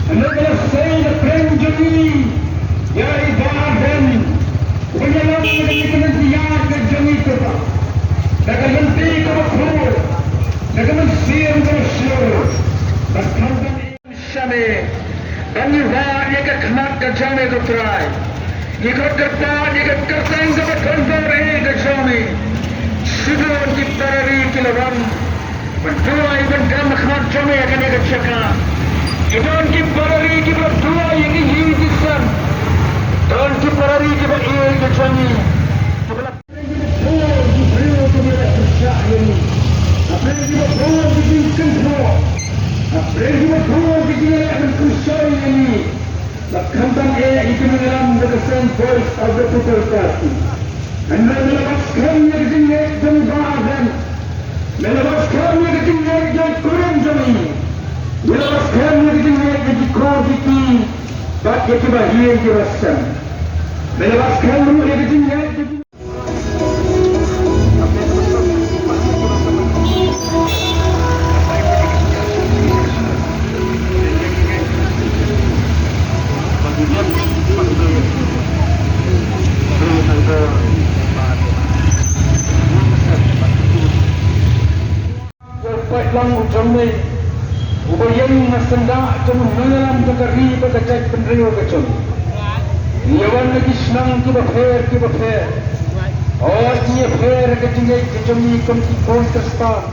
Selesai prem jami, ya ibadah penjalan dengan ziar ke jami kita. Dengan henti ke makhluk, dengan siam ke syur, berkandang syame, dan yuhar ye ke khanak ke jami ke terai. Ye ke kerta, ye ke kertang ke berkandang ke jami. Sudah kita dari kilogram, berdua iban kam khanak jami akan ye ke cakap. Idan ki barari ki berdua yang ini hidup, dan ki barari ki berdua yang kami. Sebelah betul di beliau tu dia bersah ini. Apa yang dia betul di kontrol. Apa yang dia betul di dia akan kusai ini. Lakhantan itu mengeram dengan voice of the people party. Anda melepaskan yang dia dan bahagian. Melepaskan yang dia kurang jami. Melepaskan yang dia kau diki, tak kita bahagia dirasakan. Melepaskan yang dia lang ujung ni. Ubayang nasanda cuma mengalam kekari berkecak peneriu kecil. Iawan lagi senang kita fair. Oh, dia fair kecil kecil ni kom terstar.